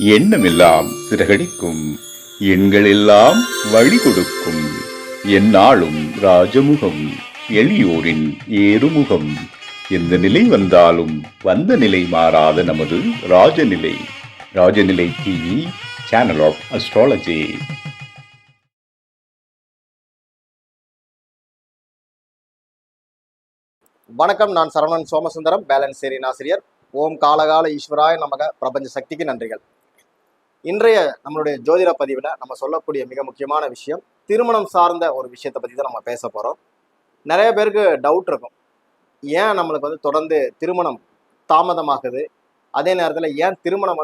எண்ணமெல்லாம் சிறகடிக்கும், எண்களெல்லாம் வழி கொடுக்கும், எந்நாளும் ராஜமுகம், எளியோரின் ஏறுமுகம். எந்த நிலை வந்தாலும் வந்த நிலை மாறாத நமது Rajanilai. Rajanilai TV, channel of astrology. வணக்கம், நான் சரவணன் சோமசுந்தரம், பேலன்ஸ் சேரின் ஆசிரியர். ஓம் காலகால ஈஸ்வராய நமக. பிரபஞ்ச சக்திக்கு நன்றிகள். இன்றைய நம்மளுடைய ஜோதிட பதிவில் நம்ம சொல்லக்கூடிய மிக முக்கியமான விஷயம் திருமணம் சார்ந்த ஒரு விஷயத்தை பற்றி தான் நம்ம பேச போகிறோம். நிறைய பேருக்கு டவுட் இருக்கும், ஏன் நம்மளுக்கு தொடர்ந்து திருமணம் தாமதமாகுது, அதே நேரத்தில் ஏன் திருமணம்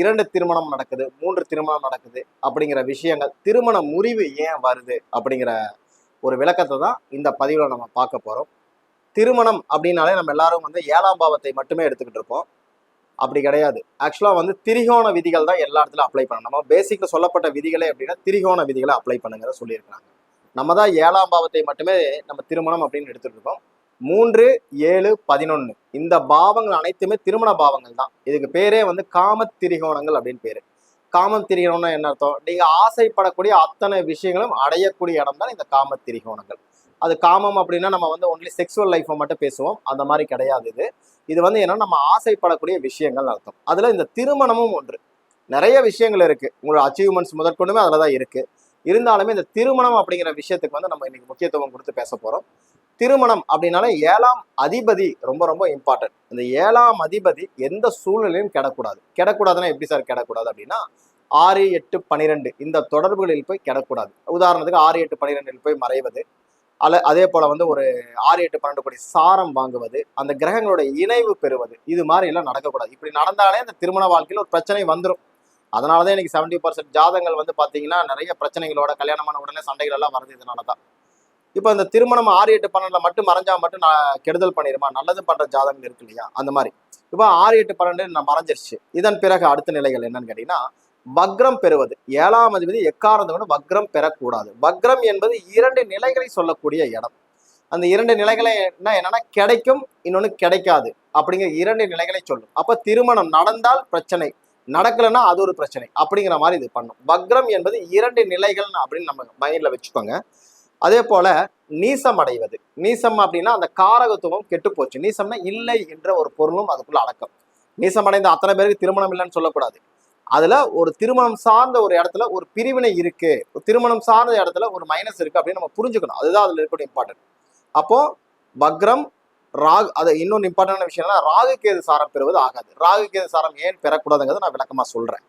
2 திருமணம் நடக்குது, 3 திருமணம் நடக்குது அப்படிங்கிற விஷயங்கள், திருமண முறிவு ஏன் வருது அப்படிங்கிற ஒரு விளக்கத்தை தான் இந்த பதிவில் நம்ம பார்க்க போகிறோம். திருமணம் அப்படின்னாலே நம்ம எல்லாரும் 7ஆம் பாவத்தை மட்டுமே எடுத்துக்கிட்டு இருப்போம். அப்படி கிடையாது. ஆக்சுவலாக திரிகோண விதிகள் தான் எல்லா இடத்துலையும் அப்ளை பண்ணணும். நம்ம பேசிக்கில் சொல்லப்பட்ட விதிகளே அப்படின்னா திரிகோண விதிகளை அப்ளை பண்ணுங்கிறத சொல்லியிருக்கிறாங்க. நம்ம தான் 7ஆம் பாவத்தை மட்டுமே நம்ம திருமணம் அப்படின்னு எடுத்துகிட்டு இருக்கோம். 3, 7, 11 இந்த பாவங்கள் அனைத்துமே திருமண பாவங்கள் தான். இதுக்கு பேரே காம திரிகோணங்கள் அப்படின்னு பேரு. காமம் திரிகோணம் என்ன அர்த்தம்? நீங்க ஆசைப்படக்கூடிய அத்தனை விஷயங்களும் அடையக்கூடிய இடம் தான் இந்த காம திரிகோணங்கள். அது காமம் அப்படின்னா நம்ம ஒன்லி செக்ஸுவல் லைஃப்பை மட்டும் பேசுவோம், அந்த மாதிரி கிடையாது. இது என்னன்னா நம்ம ஆசைப்படக்கூடிய விஷயங்கள் அர்த்தம். அதுல இந்த திருமணமும் ஒன்று. நிறைய விஷயங்கள் இருக்கு, உங்களோட அச்சீவ்மெண்ட்ஸ் முதற்கொண்டுமே அதுல தான் இருக்கு. இருந்தாலுமே இந்த திருமணம் அப்படிங்கிற விஷயத்துக்கு நம்ம இன்னைக்கு முக்கியத்துவம் கொடுத்து பேச போறோம். திருமணம் அப்படின்னாலே 7ஆம் அதிபதி ரொம்ப ரொம்ப இம்பார்ட்டன்ட். இந்த 7ஆம் அதிபதி எந்த சூழ்நிலையும் கெடக்கூடாதுன்னா எப்படி சார் கெடக்கூடாது அப்படின்னா 6, 8, 12 இந்த தொடர்புகளில் போய் கெடக்கூடாது. உதாரணத்துக்கு 6, 8, 12 போய் மறைவது, அதே போல ஒரு 6, 8, 12 கோடி சாரம் வாங்குவது, அந்த கிரகங்களோட இணைவு பெறுவது, இது மாதிரி எல்லாம் நடக்கக்கூடாது. இப்படி நடந்தாலே அந்த திருமண வாழ்க்கையில் ஒரு பிரச்சனை வந்துடும். அதனாலதான் இன்னைக்கு 70% ஜாதகங்கள் பாத்தீங்கன்னா நிறைய பிரச்சனைகளோட கல்யாணமான உடனே சண்டைகள் எல்லாம் வருது. இதனாலதான் இப்ப இந்த திருமணம் 6, 8, 12 மட்டும் மறைஞ்சா மட்டும் கெடுதல் பண்ணிடுமா, நல்லது பண்ற ஜாதகங்கள் இருக்கு இல்லையா, அந்த மாதிரி. இப்ப 6, 8, 12 மறைஞ்சிருச்சு. இதன் பிறகு அடுத்த நிலைகள் என்னன்னு கேட்டீங்கன்னா வக்ரம் பெறுவது. 7ஆம் அதிபதி எக்காரணத்தோடு வக்ரம் பெறக்கூடாது. வக்ரம் என்பது 2 நிலைகளை சொல்லக்கூடிய இடம். அந்த 2 நிலைகளை என்னன்னா கிடைக்கும், இன்னொன்னு கிடைக்காது அப்படிங்கிற 2 நிலைகளை சொல்லும். அப்ப திருமணம் நடந்தால் பிரச்சனை, நடக்கலைன்னா அது ஒரு பிரச்சனை அப்படிங்கிற மாதிரி இது பண்ணும். வக்ரம் என்பது 2 நிலைகள் அப்படின்னு நம்ம மைண்ட்ல வச்சுக்கோங்க. அதே போல நீசம் அடைவது. நீசம் அப்படின்னா அந்த காரகத்துவம் கெட்டு போச்சு. நீசம்னா இல்லை என்ற ஒரு பொருளும் அதுக்குள்ள அடக்கம். நீசம் அடைந்த அத்தனை பேருக்கு திருமணம் இல்லைன்னு சொல்லக்கூடாது. அதுல ஒரு திருமணம் சார்ந்த ஒரு இடத்துல ஒரு பிரிவினை இருக்கு, திருமணம் சார்ந்த இடத்துல ஒரு மைனஸ் இருக்கு அப்படின்னு நம்ம புரிஞ்சுக்கணும். அதுதான் அதுல இருக்கக்கூடிய இம்பார்ட்டன்ட். அப்போ வக்ரம், ராகு, அது இன்னொன்று இம்பார்ட்டன்டான விஷயம்னா ராகு கேது சாரம் பெறுவது ஆகாது. ராகு கேது சாரம் ஏன் பெறக்கூடாதுங்கிறத நான் விளக்கமா சொல்றேன்.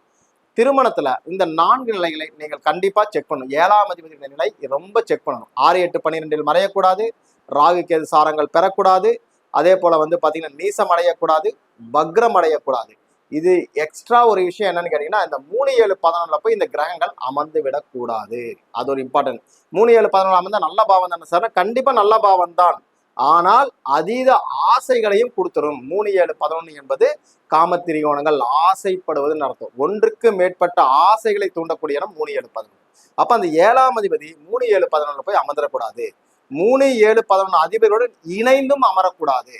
திருமணத்துல இந்த 4 நிலைகளை நீங்கள் கண்டிப்பா செக் பண்ணணும். 7ஆம் அதிபதி நிலை ரொம்ப செக் பண்ணணும். 6, 8, 12 மறையக்கூடாது, ராகு கேது சாரங்கள் பெறக்கூடாது, அதே போல பாத்தீங்கன்னா நீசம் அடையக்கூடாது, வக்ரம் அடையக்கூடாது. இது எக்ஸ்ட்ரா ஒரு விஷயம் என்னன்னு கேட்டீங்கன்னா இந்த 3, 7, 11 போய் இந்த கிரகங்கள் அமர்ந்து விடக்கூடாது. அது ஒரு இம்பார்ட்டன்ட். 3, 7, 11 அமர்ந்தா நல்ல பாவம் தானே சார்? கண்டிப்பா நல்ல பாவம் தான், ஆனால் அதீத ஆசைகளையும் கொடுத்துரும். 3, 7, 11 என்பது காமத்திரிகோணங்கள், ஆசைப்படுவதுன்னு அர்த்தம். ஒன்றுக்கு மேற்பட்ட ஆசைகளை தூண்டக்கூடிய இடம் 3, 7, 11. அப்ப அந்த 7ஆம் அதிபதி 3, 7, 11 போய் அமர்ந்துடக்கூடாது. 3, 7, 11 அதிபதியுடன் இணைந்தும் அமரக்கூடாது,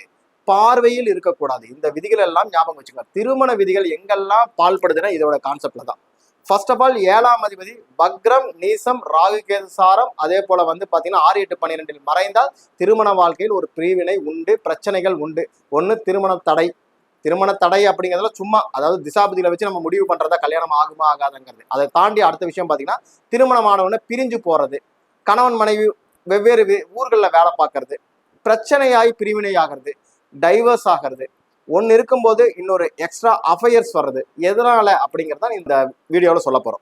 பார்வையில் இருக்கக்கூடாது. இந்த விதிகள் எல்லாம் ஞாபகம் வச்சுக்கோங்க. திருமண விதிகள் எங்கெல்லாம் பால்படுதுன்னா இதோட கான்செப்ட்ல தான். ஃபர்ஸ்ட் ஆஃப் ஆல் 7ஆம் அதிபதி வக்ரம், நீசம், ராகு கேது சாரம், அதே போல பாத்தீங்கன்னா 6, 8, 12 மறைந்தால் திருமண வாழ்க்கையில் ஒரு பிரிவினை உண்டு, பிரச்சனைகள் உண்டு. ஒண்ணு திருமண தடை. திருமண தடை அப்படிங்கிறதுல சும்மா, அதாவது திசாபதிகளை வச்சு நம்ம முடிவு பண்றதா கல்யாணம் ஆகுமா ஆகாதுங்கிறது. அதை தாண்டி அடுத்த விஷயம் பாத்தீங்கன்னா திருமணமானவன பிரிஞ்சு போறது, கணவன் மனைவி வெவ்வேறு ஊர்களில் வேலை பார்க்கறது, பிரச்சனையாய் பிரிவினை ஆகிறது, டைவர்ஸ் ஆகிறது, ஒன்று இருக்கும்போது இன்னொரு எக்ஸ்ட்ரா அஃபையர்ஸ் வர்றது. எதனால அப்படிங்கிறத இந்த வீடியோவில் சொல்ல போறோம்.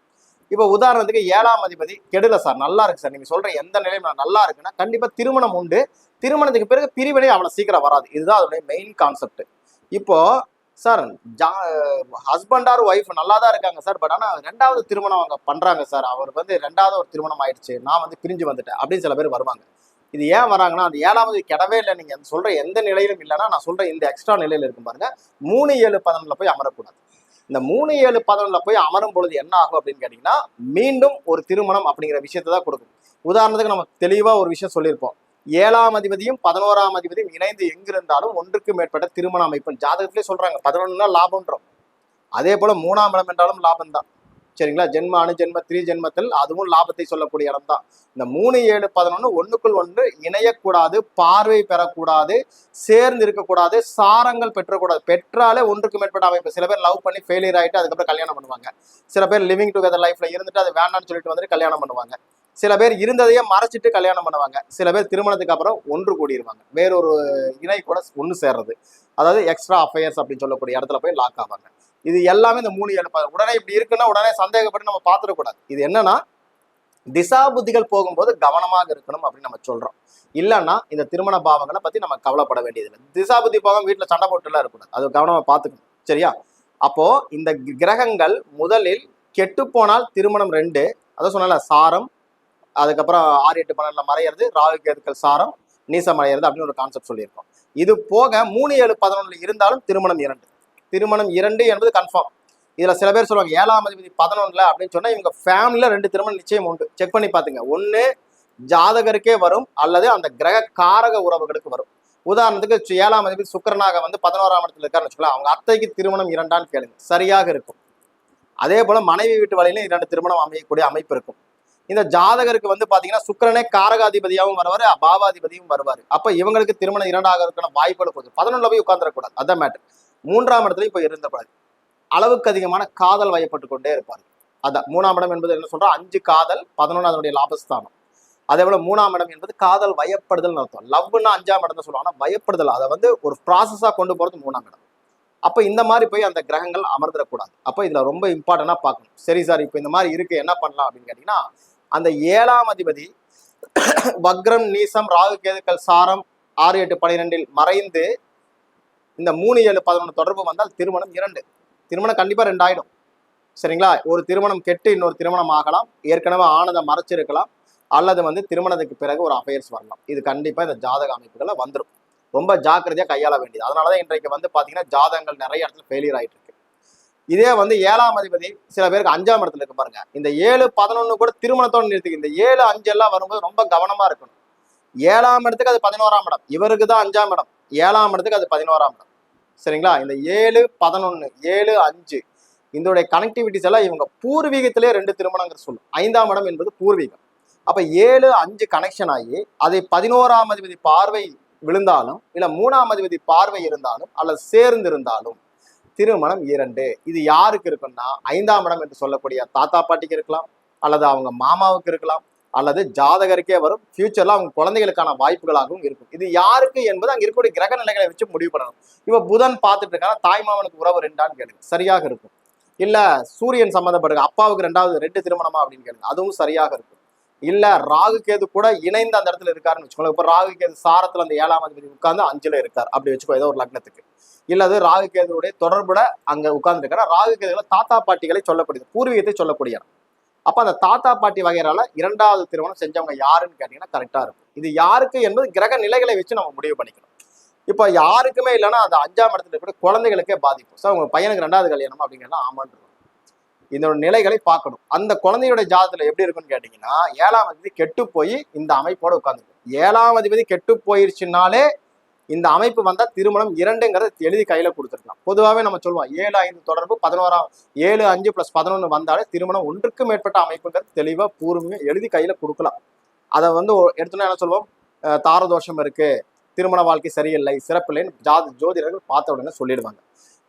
இப்போ உதாரணத்துக்கு 7ஆம் அதிபதி கெடுல சார், நல்லா இருக்கு சார், நீங்க சொல்ற எந்த நிலையும் நல்லா இருக்குன்னா கண்டிப்பா திருமணம் உண்டு. திருமணத்துக்கு பிறகு பிரிவினை அவ்வளவு சீக்கிரம் வராது. இதுதான் அதோடைய மெயின் கான்செப்ட். இப்போ சார் ஹஸ்பண்ட் ஆர் ஒய்ஃப் நல்லா தான் இருக்காங்க சார், பட் ஆனால் 2வது திருமணம் அவங்க பண்றாங்க சார், அவர் 2வது ஒரு திருமணம் ஆயிடுச்சு, நான் பிரிஞ்சு வந்துட்டேன் அப்படின்னு சில பேர் வருவாங்க. இது ஏன் வராங்கன்னா அந்த 7ஆவது கெடவே இல்லை, நீங்க சொல்ற எந்த நிலையிலும் இல்லைன்னா நான் சொல்ற இந்த எக்ஸ்ட்ரா நிலையில இருக்கும் பாருங்க. 3, 7, 11 போய் அமரக்கூடாது. இந்த 3, 7, 11 போய் அமரும் பொழுது என்ன ஆகும் அப்படின்னு கேட்டீங்கன்னா மீண்டும் ஒரு திருமணம் அப்படிங்கிற விஷயத்தை தான் கொடுக்கும். உதாரணத்துக்கு நம்ம தெளிவா ஒரு விஷயம் சொல்லியிருப்போம். 7ஆம் அதிபதியும் 11ஆம் அதிபதியும் இணைந்து எங்கிருந்தாலும் ஒன்றுக்கு மேற்பட்ட திருமண அமைப்பு ஜாதகத்திலே சொல்றாங்க. 11 லாபம்ன்றோம். அதே போல 3ஆம் இடம் என்றாலும் லாபம் தான். சரிங்களா? ஜென்ம அணுஜென்ம ஜென்மத்தில் அதுவும் லாபத்தை சொல்லக்கூடிய இடம் தான். இந்த 3, 7, 11 ஒண்ணுக்குள் ஒன்று இணையக்கூடாது, பார்வை பெறக்கூடாது, சேர்ந்து இருக்கக்கூடாது, சாரங்கள் பெற்றக்கூடாது. பெற்றாலே ஒன்றுக்கு மேற்பட்ட அமைப்பு. சில பேர் லவ் பண்ணி ஃபெயிலியர் ஆகிட்டு அதுக்கப்புறம் கல்யாணம் பண்ணுவாங்க. சில பேர் லிவிங் டுகெதர் லைஃப்ல இருந்துட்டு அது வேண்டாம்னு சொல்லிட்டு வந்துட்டு கல்யாணம் பண்ணுவாங்க. சில பேர் இருந்ததையே மறைச்சிட்டு கல்யாணம் பண்ணுவாங்க. சில பேர் திருமணத்துக்கு அப்புறம் ஒன்று கூடிடுவாங்க, வேறொரு இணை கூட ஒன்று சேர்றது, அதாவது எக்ஸ்ட்ரா அஃபேர்ஸ் அப்படின்னு சொல்லக்கூடிய இடத்துல போய் லாக் ஆவாங்க. இது எல்லாமே இந்த 3, 7, 10 உடனே இப்படி இருக்குன்னா உடனே சந்தேகப்பட்டு நம்ம பார்த்துடக்கூடாது. இது என்னன்னா திசா புத்திகள் போகும்போது கவனமாக இருக்கணும் அப்படின்னு நம்ம சொல்றோம். இல்லைன்னா இந்த திருமண பாவங்களை பத்தி நம்ம கவலைப்பட வேண்டியதில்லை. திசா புத்தி பாவம் வீட்டுல சண்டை போட்டுலாம் இருக்கக்கூடாது, அது கவனமா பார்த்துக்கணும். சரியா? அப்போ இந்த கிரகங்கள் முதலில் கெட்டு போனால் திருமணம் 2, அதை சொன்னால சாரம், அதுக்கப்புறம் 6, 8, 12 மறையிறது, ராகு கேதுக்கள் சாரம், நீசம் அடையிறது அப்படின்னு ஒரு கான்செப்ட் சொல்லியிருக்கோம். இது போக 3, 7, 11 இருந்தாலும் திருமணம் 2. திருமணம் 2 என்பது கன்ஃபார்ம். இதுல சில பேர் சொல்லுவாங்க 7ஆம் அதிபதி 11 அப்படின்னு சொன்னா இவங்க ஃபேமிலியில 2 திருமணம் நிச்சயம் உண்டு. செக் பண்ணி பாத்துங்க. ஒண்ணு ஜாதகருக்கே வரும், அல்லது அந்த கிரக காரக உறவுகளுக்கு வரும். உதாரணத்துக்கு 7ஆம் அதிபதி சுக்கிரனாக வந்து 11ஆம் இடத்துல இருக்காருன்னு வச்சுக்கலாம், அவங்க அத்தைக்கு திருமணம் 2ஆன்னு கேளுங்க, சரியாக இருக்கும். அதே போல மனைவி வீட்டு வழியிலும் 2 திருமணம் அமையக்கூடிய அமைப்பு இருக்கும். இந்த ஜாதகருக்கு வந்து பாத்தீங்கன்னா சுக்கிரனே காரகாதிபதியாகவும் வருவாரு, பாவாதிபதியும் வருவாரு. அப்ப இவங்களுக்கு திருமணம் 2ஆக இருக்கிற வாய்ப்புகள் போகுது. 11ல போய் உட்கார்ந்துடக்கூடாது, அதான் மேட்டர். 3ஆம் இடத்துலயும் போய் இருந்தக்கூடாது. அளவுக்கு அதிகமான காதல் வயப்பட்டு கொண்டே இருப்பாரு. அதான் 3ஆம் இடம் என்பது என்ன சொல்றோம், 5 காதல், 11 அதனுடைய லாபஸ்தானம். அதே போல 3ஆம் இடம் என்பது காதல் வயப்படுதல் அர்த்தம். லவ்னா 5ஆம் இடம் தான் சொல்லுவாங்க, வயப்படுதல் அதை வந்து ஒரு ப்ராசஸா கொண்டு போறது 3ஆம் இடம். அப்ப இந்த மாதிரி போய் அந்த கிரகங்கள் அமர்ந்துடக்கூடாது. அப்ப இதுல ரொம்ப இம்பார்ட்டன்டா பார்க்கணும். சரி சார், இப்ப இந்த மாதிரி இருக்கு, என்ன பண்ணலாம் அப்படின்னு கேட்டீங்கன்னா, அந்த 7ஆம் அதிபதி வக்ரம், நீசம், ராகு கேதுக்கள் சாரம் 6, 8, 12 மறைந்து இந்த 3, 7, 11 தொடர்பு வந்தால் திருமணம் 2. திருமணம் கண்டிப்பா 2 ஆயிடும். சரிங்களா? ஒரு திருமணம் கெட்டு இன்னொரு திருமணம் ஆகலாம், ஏற்கனவே ஆனதை மறைச்சிருக்கலாம், அல்லது வந்து திருமணத்துக்கு பிறகு ஒரு அஃபேர்ஸ் வரலாம். இது கண்டிப்பா இந்த ஜாதக அமைப்புகளை வந்துடும். ரொம்ப ஜாக்கிரதையா கையாள வேண்டியது. அதனாலதான் இன்றைக்கு வந்து பாத்தீங்கன்னா ஜாதகங்கள் நிறைய இடத்துல ஃபெயிலியர் ஆயிட்டு இருக்கு. இதே வந்து 7ஆம் அதிபதி சில பேருக்கு 5ஆம் இடத்துல இருக்கு பாருங்க. இந்த 7, 11 கூட திருமணத்தோடு நிறுத்திக்கு. இந்த 7, 5 எல்லாம் வரும்போது ரொம்ப கவனமா இருக்கணும். 7ஆம் இடத்துக்கு அது 11ஆம் இடம், இவருக்கு தான் 5ஆம் இடம். 7ஆம் இடத்துக்கு அது 11ஆம் இடம். சரிங்களா? இந்த 7, 11, 7, 5 இதோடைய கனெக்டிவிட்டிஸ் எல்லாம் இவங்க பூர்வீகத்திலே 2 திருமணங்கிற சொல்லும். 5ஆம் இடம் என்பது பூர்வீகம். அப்ப 7, 5 கனெக்ஷன் ஆகி அதை 11ஆம் அதிபதி பார்வை விழுந்தாலும், இல்ல 3ஆம் அதிபதி பார்வை இருந்தாலும், அல்லது சேர்ந்து இருந்தாலும் திருமணம் 2. இது யாருக்கு இருக்குன்னா 5ஆம் இடம் என்று சொல்லக்கூடிய தாத்தா பாட்டிக்கு இருக்கலாம், அல்லது அவங்க மாமாவுக்கு இருக்கலாம், அல்லது ஜாதகருக்கே வரும். ஃபியூச்சர்ல அவங்க குழந்தைகளுக்கான வாய்ப்புகளாகவும் இருக்கும். இது யாருக்கு என்பது அங்க இருக்கக்கூடிய கிரக நிலைகளை வச்சு முடிவு பண்ணணும். இப்ப புதன் பார்த்துட்டு இருக்காங்க, தாய்மாமனுக்கு உறவு 2ஆன்னு கேளுங்க, சரியாக இருக்கும். இல்ல சூரியன் சம்பந்தப்பட்டிருக்கு, அப்பாவுக்கு 2 திருமணமா அப்படின்னு கேளுங்க, அதுவும் சரியாக இருக்கும். இல்ல ராகு கேது கூட இணைந்து அந்த இடத்துல இருக்காருன்னு வச்சுக்கோங்க. இப்ப ராகு கேது சாரத்துல அந்த 7ஆம் அதிபதி உட்கார்ந்து 5ல இருக்காரு அப்படி வச்சுக்கோ, ஏதோ ஒரு லக்னத்துக்கு. இல்லது ராகு கேதுடைய தொடர்புட அங்க உட்கார்ந்து இருக்காரு. ராகு கேதுகளை தாத்தா பாட்டிகளை சொல்லக்கூடியது, பூர்வீகத்தை சொல்லக்கூடிய இடம். அப்ப அந்த தாத்தா பாட்டி வகையால 2வது திருமணம் செஞ்சவங்க யாருன்னு கேட்டீங்கன்னா கரெக்டா இருக்கும். இது யாருக்கு என்பது கிரக நிலைகளை வச்சு நம்ம முடிவு பண்ணிக்கணும். இப்ப யாருக்குமே இல்லைன்னா அந்த 5ஆம் இடத்துல இருக்கிற குழந்தைகளுக்கே பாதிக்கும். சார் உங்க பையனுக்கு 2வது கல்யாணம் அப்படிங்கிறத ஆமான்னு இதோட நிலைகளை பார்க்கணும். அந்த குழந்தையோட ஜாதத்துல எப்படி இருக்குன்னு கேட்டீங்கன்னா 7ஆம் அதிபதி கெட்டு போய் இந்த அமைப்போட உட்கார்ந்துருக்கு. 7ஆம் அதிபதி கெட்டு போயிருச்சுனாலே இந்த அமைப்பு வந்தா திருமணம் 2ங்கிறத எழுதி கையில கொடுத்துருக்கலாம். பொதுவாகவே நம்ம சொல்லுவோம் 7, 5 தொடர்பு 11ஆம் 7, 5 + 11 வந்தாலே திருமணம் 1க்கு மேற்பட்ட அமைப்புங்கிறது தெளிவா பூர்வீகம் எழுதி கையில கொடுக்கலாம். அதை வந்து எடுத்தோன்னா என்ன சொல்லுவோம், தாரதோஷம் இருக்கு, திருமண வாழ்க்கை சரியில்லை, சிறப்பில்லைன்னு ஜோதிடர்கள் பார்த்த உடனே சொல்லிடுவாங்க.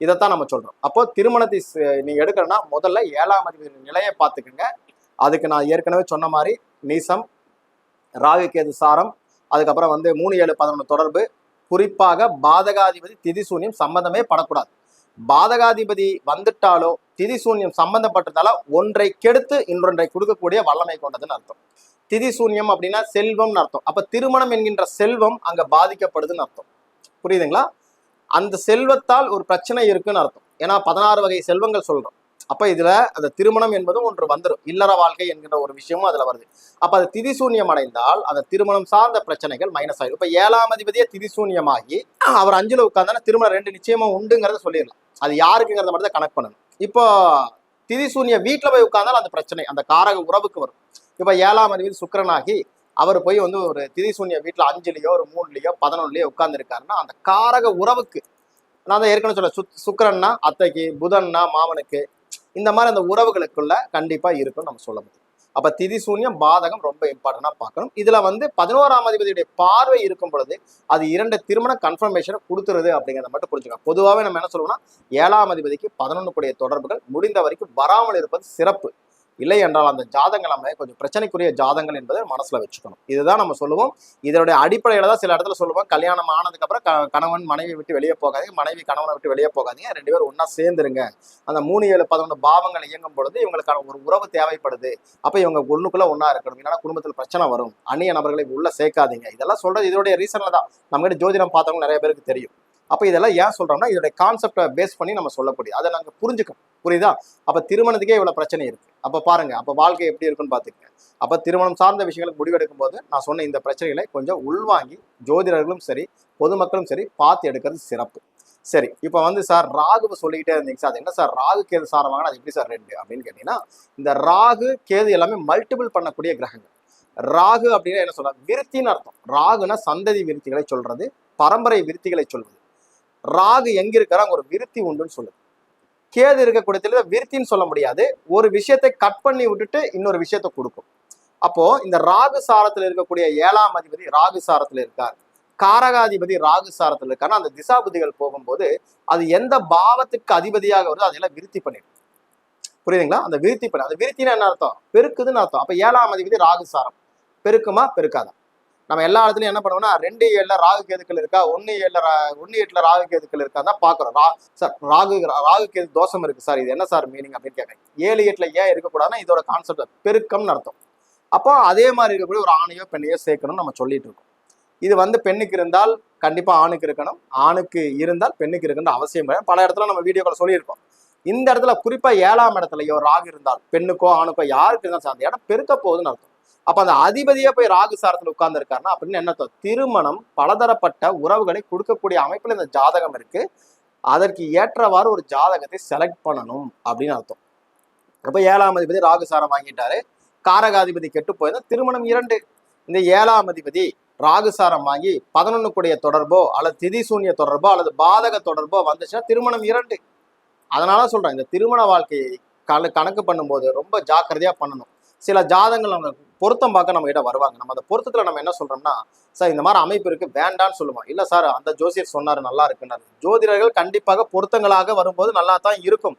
இதைத்தான் நம்ம சொல்றோம். அப்போ திருமணத்தை நீங்க எடுக்கிறன்னா முதல்ல 7ஆம் அதிபதி நிலையை பார்த்துக்குங்க. அதுக்கு நான் ஏற்கனவே சொன்ன மாதிரி நீசம், ராகு கேது சாரம், அதுக்கப்புறம் வந்து 3, 7, 11 தொடர்பு, குறிப்பாக பாதகாதிபதி திதி சூன்யம் சம்பந்தமே படக்கூடாது. பாதகாதிபதி வந்துட்டாலோ திதி சூன்யம் சம்பந்தப்பட்டதால ஒன்றை கெடுத்து இன்னொன்றை கொடுக்கக்கூடிய வல்லமை கொண்டதுன்னு அர்த்தம். திதி சூன்யம் அப்படின்னா செல்வம்னு அர்த்தம். அப்ப திருமணம் என்கின்ற செல்வம் அங்க பாதிக்கப்படுதுன்னு அர்த்தம். புரியுதுங்களா? அந்த செல்வத்தால் ஒரு பிரச்சனை இருக்குன்னு அர்த்தம். ஏன்னா 16 வகை செல்வங்கள் சொல்றோம். அப்ப இதுல அந்த திருமணம் என்பதும் ஒன்று வந்துடும். இல்லற வாழ்க்கை என்கின்ற ஒரு விஷயமும் அதுல வருது. அப்ப அது திதிசூன்யம் அடைந்தால் அந்த திருமணம் சார்ந்த பிரச்சனைகள் மைனஸ் ஆயிடும். இப்ப 7ஆம் அதிபதியே திதிசூன்யமாகி அவர் 5ல உட்கார்ந்தானா திருமணம் 2 நிச்சயமா உண்டுங்கிறத சொல்லிடலாம். அது யாருக்குங்கிறத மட்டும் தான் கனெக்ட் பண்ணணும். இப்போ திதிசூன்ய வீட்டுல போய் உட்கார்ந்தாலும் அந்த பிரச்சனை அந்த காரக உறவுக்கு வரும். இப்ப 7ஆம் அதிபதி சுக்கிரனாகி அவர் போய் வந்து ஒரு திதிசூன்ய வீட்டுல 5லயோ ஒரு 3லயோ 11லயோ உட்கார்ந்து இருக்காருன்னா அந்த காரக உறவுக்கு நான் தான் ஏற்கனவே சொல்ல சுக்கிரன்னா அத்தைக்கு, புதன்னா மாமனுக்கு, இந்த மாதிரி அந்த உறவுகளுக்குள்ள கண்டிப்பா இருக்கும்னு நம்ம சொல்ல முடியும். அப்ப திதி சூன்யம் பாதகம் ரொம்ப இம்பார்ட்டன்டா பார்க்கணும். இதுல வந்து 11ஆம் அதிபதியுடைய பார்வை இருக்கும் பொழுது அது 2 திருமண கன்ஃபர்மேஷனை கொடுத்துருது அப்படிங்கிறத மட்டும் புரிஞ்சுக்கலாம். பொதுவாகவே நம்ம என்ன சொல்லுவோம்னா 7ஆம் அதிபதிக்கு 11 கூடிய தொடர்புகள் முடிந்த வரைக்கும் வராமல் இருப்பது சிறப்பு. இல்லை என்றால் அந்த ஜாதங்கள் நம்ம கொஞ்சம் பிரச்சனைக்குரிய ஜாதங்கள் என்பதை மனசுல வச்சுக்கணும். இதுதான் நம்ம சொல்லுவோம். இதனுடைய அடிப்படையில தான் சில இடத்துல சொல்லுவோம், கல்யாணம் ஆனதுக்கு அப்புறம் கணவன் மனைவி விட்டு வெளியே போகாதீங்க, மனைவி கணவனை விட்டு வெளியே போகாதீங்க, 2 பேரும் ஒன்னா சேர்ந்துருங்க. அந்த 3, 7, 11 பாவங்கள் இயங்கும் பொழுது இவங்களுக்கான ஒரு உறவு தேவைப்படுது. அப்ப இவங்க ஒண்ணுக்குள்ள ஒன்னா இருக்கணும், இல்லைன்னா குடும்பத்தில் பிரச்சனை வரும், அந்நிய நபர்களை உள்ள சேர்க்காதீங்க. இதெல்லாம் சொல்றது இதோடைய ரீசன்ல தான். நம்ம கிட்ட ஜோதிடம் பார்த்தவங்க நிறைய பேருக்கு தெரியும். அப்ப இதெல்லாம் ஏன் சொல்றோம்னா இதோட கான்செப்டை பேஸ் பண்ணி நம்ம சொல்லக்கூடிய அதை நாங்க புரிஞ்சுக்கணும். புரியுதா? அப்ப திருமணத்துக்கே இவ்வளவு பிரச்சனை இருக்கு. அப்ப பாருங்க, அப்ப வாழ்க்கை எப்படி இருக்குன்னு பாத்துக்கங்க. அப்ப திருமணம் சார்ந்த விஷயங்களுக்கு முடிவெடுக்கும் போது நான் சொன்ன இந்த பிரச்சனைகளை கொஞ்சம் உள்வாங்கி ஜோதிடர்களும் சரி பொதுமக்களும் சரி பார்த்து எடுக்கிறது சிறப்பு. சரி, இப்ப வந்து சார் ராகுவை சொல்லிக்கிட்டே இருந்தீங்க சார், அது என்ன சார் ராகு கேது சாரம் வாங்கினா அது எப்படி சார் 2 அப்படின்னு கேட்டீங்கன்னா, இந்த ராகு கேது எல்லாமே மல்டிபிள் பண்ணக்கூடிய கிரகங்கள். ராகு அப்படின்னா என்ன சொல்ற, விருத்தின்னு அர்த்தம். ராகுனா சந்ததி விருத்திகளை சொல்றது, பரம்பரை விருத்திகளை சொல்வது. ராகு எங்க இருக்கிற அங்க ஒரு விருத்தி உண்டுன்னு சொல்லுது. கேது இருக்கக்கூடிய விருத்தின்னு சொல்ல முடியாது, ஒரு விஷயத்தை கட் பண்ணி விட்டுட்டு இன்னொரு விஷயத்தை கொடுக்கும். அப்போ இந்த ராகு சாரத்துல இருக்கக்கூடிய 7ஆம் அதிபதி ராகு சாரத்துல இருக்கார், காரகாதிபதி ராகு சாரத்துல இருக்காருன்னா அந்த திசா புத்திகள் போகும்போது அது எந்த பாவத்துக்கு அதிபதியாக வருதோ அதெல்லாம் விருத்தி பண்ணிடும். புரியுதுங்களா? அந்த விருத்தி பண்ணி, அந்த விருத்தினா என்ன அர்த்தம், பெருக்குதுன்னு அர்த்தம். அப்ப 7ஆம் அதிபதி ராகு சாரம் பெருக்குமா பெருக்காதா? நம்ம எல்லா இடத்துலயும் என்ன பண்ணுவோம்னா 2-7 ராகு கேதுக்கள் இருக்கா, 1-8 ராகு கேதுக்கள் இருக்கா தான் பாக்குறோம். சார் ராகு கேது தோஷம் இருக்கு சார், இது என்ன சார் மீனிங் அப்படின்னு கேட்கறேன். 7-8 ஏன் இருக்கக்கூடாதுன்னா இதோட கான்செப்ட் பெருக்கம்னு அர்த்தம். அப்போ அதே மாதிரி இருக்கக்கூடிய ஒரு ஆணையோ பெண்ணையோ சேர்க்கணும்னு நம்ம சொல்லிட்டு இருக்கோம். இது வந்து பெண்ணுக்கு இருந்தால் கண்டிப்பா ஆணுக்கு இருக்கணும், ஆணுக்கு இருந்தால் பெண்ணுக்கு இருக்கணும் அவசியம் கிடையாது. பல இடத்துல நம்ம வீடியோக்களை சொல்லியிருக்கோம். இந்த இடத்துல குறிப்பா 7ஆம் இடத்துலயோ ராகு இருந்தால் பெண்ணுக்கோ ஆணுக்கோ யாருக்கு இருந்தாலும் அந்த இடம் பெருக்க போகுதுன்னு அர்த்தம். அப்ப அந்த அதிபதியா போய் ராகு சாரத்துல உட்கார்ந்து இருக்காருன்னா அப்படின்னு என்ன அர்த்தம், திருமணம் பலதரப்பட்ட உறவுகளை கொடுக்கக்கூடிய அமைப்புல இந்த ஜாதகம் இருக்கு, அதற்கு ஏற்றவாறு ஒரு ஜாதகத்தை செலக்ட் பண்ணணும் அப்படின்னு அர்த்தம். அப்ப 7ஆம் அதிபதி ராகு சாரம் வாங்கிட்டாரு, காரகாதிபதி கெட்டு போயிருந்தா திருமணம் 2. இந்த 7ஆம் அதிபதி ராகு சாரம் வாங்கி 11 கூடிய தொடர்போ அல்லது திதி சூன்ய தொடர்போ அல்லது பாதக தொடர்போ வந்துச்சுன்னா திருமணம் 2. அதனால சொல்றேன், இந்த திருமண வாழ்க்கையை கணக்கு பண்ணும்போது ரொம்ப ஜாக்கிரதையா பண்ணணும். சில ஜாதகங்கள் நம்ம பொருத்தம் பார்க்க நம்ம கிட்ட வருவாங்க. நம்ம அந்த பொருத்தத்துல நம்ம என்ன சொல்றோம்னா, சார் இந்த மாதிரி அமைப்பு இருக்கு வேண்டான்னு சொல்லுவோம். இல்ல சார் அந்த ஜோசியர் சொன்னாரு நல்லா இருக்குன்னாரு. ஜோதிடர்கள் கண்டிப்பாக பொருத்தங்களாக வரும்போது நல்லா தான் இருக்கும்,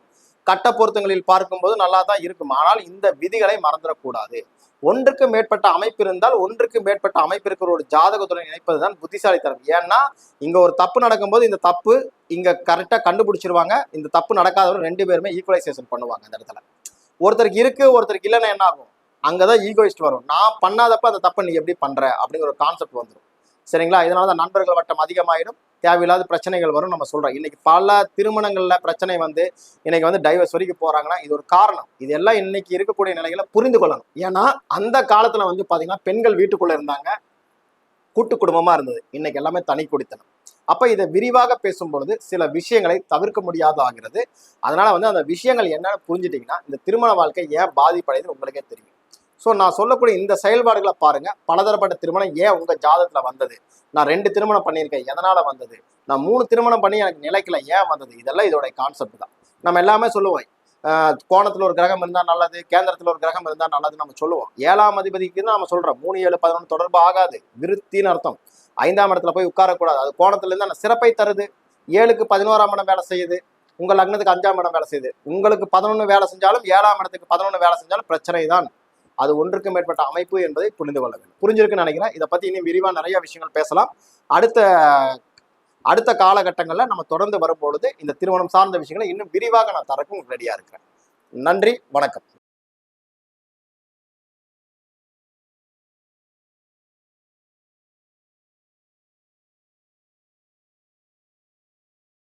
கட்ட பொருத்தங்களில் பார்க்கும்போது நல்லா தான் இருக்கும். ஆனால் இந்த விதிகளை மறந்துடக்கூடாது. ஒன்றுக்கு மேற்பட்ட அமைப்பு இருந்தால் ஒன்றுக்கு மேற்பட்ட அமைப்பு இருக்கிற ஒரு ஜாதகத்துடன் இணைப்பதுதான் புத்திசாலித்தனம். ஏன்னா இங்க ஒரு தப்பு நடக்கும்போது இந்த தப்பு இங்க கரெக்டா கண்டுபிடிச்சிருவாங்க. இந்த தப்பு நடக்காதவங்க 2 பேருமே ஈக்குவலைசேஷன் பண்ணுவாங்க. அந்த இடத்துல ஒருத்தருக்கு இருக்கு ஒருத்தருக்கு இல்லைன்னா என்ன ஆகும், அங்கதான் ஈகோயிஸ்ட் வரும். நான் பண்ணாதப்ப அந்த தப்பை நீ எப்படி பண்ற அப்படிங்கிற ஒரு கான்செப்ட் வந்துடும். சரிங்களா? இதனாலதான் நண்பர்கள் வட்டம் அதிகமாயிடும், தேவையில்லாத பிரச்சனைகள் வரும். நம்ம சொல்றோம் இன்னைக்கு பல திருமணங்கள்ல பிரச்சனை வந்து இன்னைக்கு வந்து டைவர்ஸ் வரைக்கும் போறாங்கன்னா இது ஒரு காரணம். இது எல்லாம் இன்னைக்கு இருக்கக்கூடிய நிலைகளை புரிந்து கொள்ளணும். ஏன்னா அந்த காலத்துல வந்து பாத்தீங்கன்னா பெண்கள் வீட்டுக்குள்ள இருந்தாங்க, கூட்டு குடும்பமா இருந்தது. இன்னைக்கு எல்லாமே தனி குடித்தனம். அப்ப இதை விரிவாக பேசும் பொழுது சில விஷயங்களை தவிர்க்க முடியாத ஆகிறது. அதனால வந்து அந்த விஷயங்கள் என்னன்னு புரிஞ்சுட்டீங்கன்னா இந்த திருமண வாழ்க்கை ஏன் பாதிப்படையுது உங்களுக்கே தெரியும். ஸோ நான் சொல்லக்கூடிய இந்த செயல்பாடுகளை பாருங்க. பலதரப்பட்ட திருமணம் ஏன் உங்க ஜாதகத்துல வந்தது, நான் 2 திருமணம் பண்ணியிருக்கேன் எதனால வந்தது, நான் 3 திருமணம் பண்ணி எனக்கு நிலைக்கல ஏன் வந்தது, இதெல்லாம் இதோட கான்செப்ட் தான். நம்ம எல்லாமே சொல்லுவோம், கோணத்துல ஒரு கிரகம் இருந்தா நல்லது, கேந்திரத்துல ஒரு கிரகம் இருந்தா நல்லது நம்ம சொல்லுவோம். 7ஆம் அதிபதிக்கு தான் நம்ம சொல்றோம் 3, 7, 11 தொடர்பு ஆகாது, விருத்தின்னு அர்த்தம். 5ஆம் இடத்துல போய் உட்காரக்கூடாது, அது கோணத்துல இருந்து அந்த சிறப்பை தருது. 7க்கு 11ஆம் இடம் வேலை செய்யுது, உங்க லக்னத்துக்கு 5ஆம் இடம் வேலை செய்யுது. உங்களுக்கு 11 வேலை செஞ்சாலும் 7ஆம் இடத்துக்கு 11 வேலை செஞ்சாலும் பிரச்சனை தான். அது ஒன்றுக்கு மேற்பட்ட அமைப்பு என்பதை புரிந்து கொள்ள வேண்டும். புரிஞ்சிருக்குன்னு நினைக்கிறேன். இதை பத்தி இன்னும் விரிவா நிறைய விஷயங்கள் பேசலாம். அடுத்த காலகட்டங்கள்ல நம்ம தொடர்ந்து வரும்பொழுது இந்த திருமணம் சார்ந்த விஷயங்களை இன்னும் விரிவாக நான் தரக்கும் ரெடியா இருக்கிறேன். நன்றி, வணக்கம்.